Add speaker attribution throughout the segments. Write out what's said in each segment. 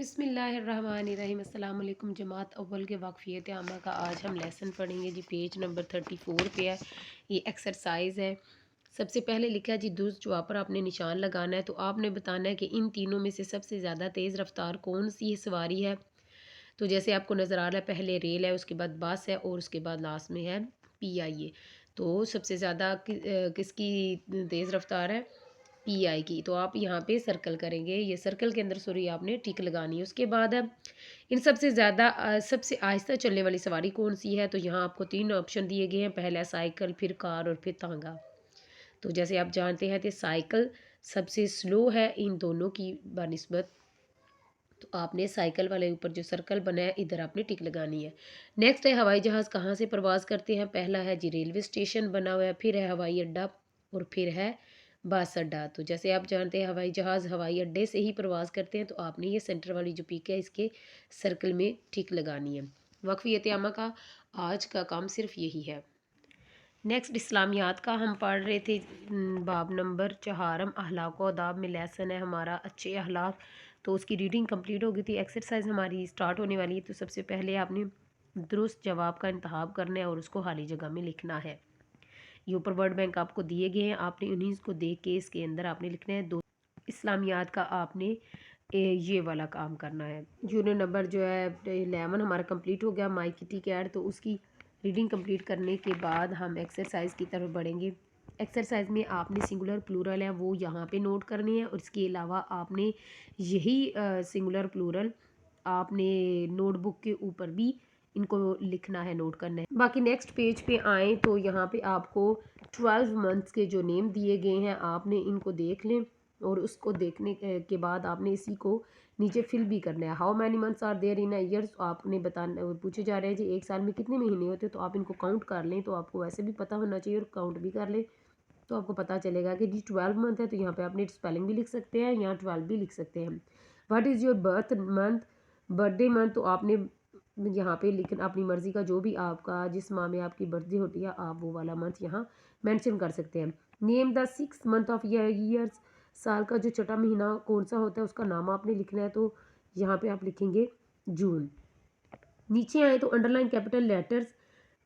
Speaker 1: बिस्मिल्लाहिर्रहमानिर्रहीम। अस्सलाम वालेकुम जमात अव्वल के वाक़फ़ियत आमा का आज हम लेसन पढ़ेंगे जी। पेज नंबर 34 पे है। ये एक्सरसाइज है। सबसे पहले लिखा है जी दुर्ज जवाब पर आपने निशान लगाना है। तो आपने बताना है कि इन तीनों में से सबसे ज़्यादा तेज़ रफ्तार कौन सी सवारी है। तो जैसे आपको नज़र आ रहा है, पहले रेल है, उसके बाद बस है और उसके बाद लास्ट में है PIA। तो सबसे ज़्यादा किसकी तेज़ रफ्तार है? PI की। तो आप यहाँ पे सर्कल करेंगे, ये सर्कल के अंदर सॉरी आपने टिक लगानी है। उसके बाद है इन सबसे ज़्यादा सबसे आहिस्ता चलने वाली सवारी कौन सी है। तो यहाँ आपको 3 ऑप्शन दिए गए हैं, पहला साइकिल, फिर कार और फिर तांगा। तो जैसे आप जानते हैं कि साइकिल सबसे स्लो है इन दोनों की बनिस्बत। तो आपने साइकिल वाले ऊपर जो सर्कल बना है इधर आपने टिक लगानी है। नेक्स्ट है हवाई जहाज़ कहाँ से प्रवास करते हैं। पहला है जी रेलवे स्टेशन बना हुआ है, फिर है हवाई अड्डा और फिर है बस अड्डा। तो जैसे आप जानते हैं हवाई जहाज़ हवाई अड्डे से ही प्रवास करते हैं। तो आपने ये सेंटर वाली जो पिक है इसके सर्कल में टिक लगानी है। वक्फ़ियत आमा का आज का काम सिर्फ यही है। नेक्स्ट इस्लामियात का हम पढ़ रहे थे। बाब नंबर 4 अखलाक व आदाब में लेसन है हमारा अच्छे अखलाक। तो उसकी रीडिंग कंप्लीट हो गई थी। एक्सरसाइज हमारी स्टार्ट होने वाली है। तो सबसे पहले आपने दुरुस्त जवाब का इंतखाब करना है और उसको खाली जगह में लिखना है। ये ऊपर वर्ड बैंक आपको दिए गए हैं, आपने उन्हीं को देख के इसके अंदर आपने लिखना है। दो इस्लामियात का आपने ये वाला काम करना है। यूनिट नंबर जो है 11 हमारा कंप्लीट हो गया माई किटी कैट। तो उसकी रीडिंग कंप्लीट करने के बाद हम एक्सरसाइज की तरफ बढ़ेंगे। एक्सरसाइज में आपने सिंगुलर प्लूरल है वो यहाँ पे नोट करनी है और इसके अलावा आपने यही सिंगुलर प्लूरल आपने नोटबुक के ऊपर भी इनको लिखना है, नोट करना है। बाकी नेक्स्ट पेज पे आए तो यहाँ पे आपको 12 मंथ्स के जो नेम दिए गए हैं आपने इनको देख लें और उसको देखने के बाद आपने इसी को नीचे फिल भी करना है। How many months are there in a year. आपने बताना पूछे जा रहे हैं जी एक साल में कितने महीने होते हैं। तो आप इनको काउंट कर लें, तो आपको वैसे भी पता होना चाहिए और काउंट भी कर लें तो आपको पता चलेगा कि जी 12 मंथ है। तो यहाँ पे आपने स्पेलिंग भी लिख सकते हैं, यहाँ 12 भी लिख सकते हैं। What is your birth month, birthday month. तो आपने यहाँ पे लिखना अपनी मर्ज़ी का, जो भी आपका जिस माह में आपकी बर्थडे होती है आप वो वाला मंथ यहाँ मेंशन कर सकते हैं। Name the 6 month of years. साल का जो छठा महीना कौन सा होता है उसका नाम आपने लिखना है। तो यहाँ पे आप लिखेंगे जून। नीचे आए तो अंडरलाइन कैपिटल लेटर्स।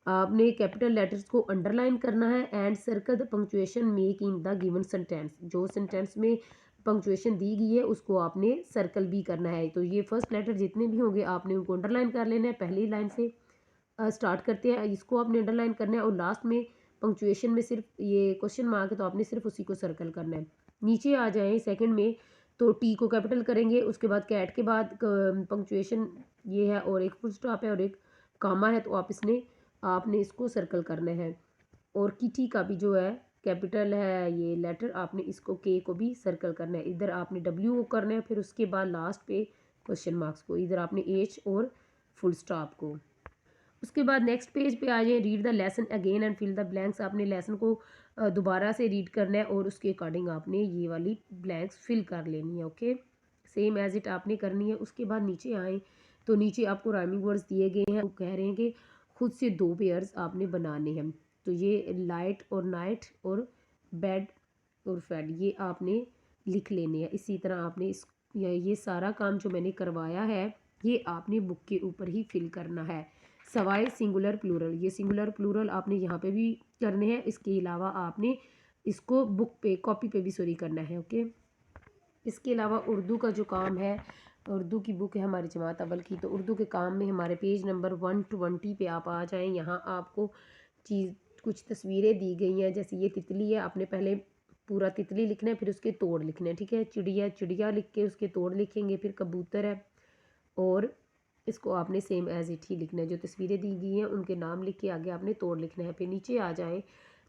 Speaker 1: आपने कैपिटल लेटर्स को अंडरलाइन करना है and circle the punctuation make in the given sentence. जो सेंटेंस में पंक्चुएशन दी गई है उसको आपने सर्कल भी करना है। तो ये फर्स्ट लेटर जितने भी होंगे आपने उनको अंडरलाइन कर लेना है। पहली लाइन से स्टार्ट करते हैं, इसको आपने अंडरलाइन करना है और लास्ट में पंक्चुएशन में सिर्फ ये क्वेश्चन मार्क है तो आपने सिर्फ उसी को सर्कल करना है। नीचे आ जाएं सेकंड में तो टी को कैपिटल करेंगे, उसके बाद कैट के बाद पंक्चुएशन ये है और एक फुल स्टॉप है और एक कामा है। तो आपने इसको सर्कल करना है। और किटी का भी जो है कैपिटल है ये लेटर, आपने इसको के को भी सर्कल करना है। इधर आपने डब्ल्यू को करना है, फिर उसके बाद लास्ट पे क्वेश्चन मार्क्स को, इधर आपने एच और फुल स्टॉप को। उसके बाद नेक्स्ट पेज पे आ जाए। Read the lesson again and fill the blanks. आपने लेसन को दोबारा से रीड करना है और उसके अकॉर्डिंग आपने ये वाली ब्लैंक्स फिल कर लेनी है। ओके, सेम एज इट आपने करनी है। उसके बाद नीचे आए तो नीचे आपको राइमिंग वर्ड्स दिए गए हैं। वो कह रहे हैं कि खुद से 2 पेयर्स आपने बनाने हैं। तो ये लाइट और नाइट और बेड और फेड ये आपने लिख लेने हैं। इसी तरह आपने ये सारा काम जो मैंने करवाया है ये आपने बुक के ऊपर ही फिल करना है, सवाए सिंगुलर प्लूरल। ये सिंगुलर प्लूरल आपने यहाँ पे भी करने हैं, इसके अलावा आपने इसको बुक पे कॉपी पे भी सॉरी करना है। ओके, इसके अलावा उर्दू का जो काम है, उर्दू की बुक है हमारी जमात अव्वल की। तो उर्दू के काम में हमारे पेज नंबर 120 पे आप आ जाएं। यहाँ आपको कुछ तस्वीरें दी गई हैं। जैसे ये तितली है, आपने पहले पूरा तितली लिखना है फिर उसके तोड़ लिखना है। ठीक है, चिड़िया चिड़िया लिख के उसके तोड़ लिखेंगे। फिर कबूतर है और इसको आपने सेम एज इट ही लिखना है। जो तस्वीरें दी गई हैं उनके नाम लिख के आगे आपने तोड़ लिखना है। फिर नीचे आ जाएं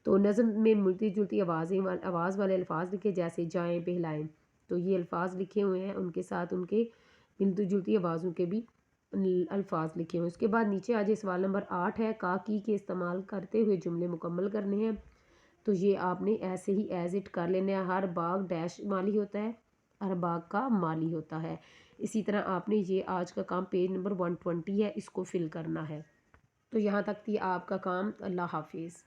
Speaker 1: तो नज़म में मिलती जुलती आवाज़ वाले अल्फाज लिखे, जैसे जाएं बहलाएं। तो ये अल्फाज लिखे हुए हैं, उनके साथ उनके मिलती जुलती आवाज़ों के भी अल्फाज लिखे हुए हैं। उसके बाद नीचे आ जाए सवाल नंबर 8 है का की के इस्तेमाल करते हुए जुमले मुकम्मल करने हैं। तो ये आपने ऐसे ही एज इट कर लेना है। हर बाग डैश माली होता है, हर बाग का माली होता है। इसी तरह आपने ये आज का काम पेज नंबर 120 है इसको फिल करना है। तो यहाँ तक थी आपका काम। अल्लाह हाफिज़।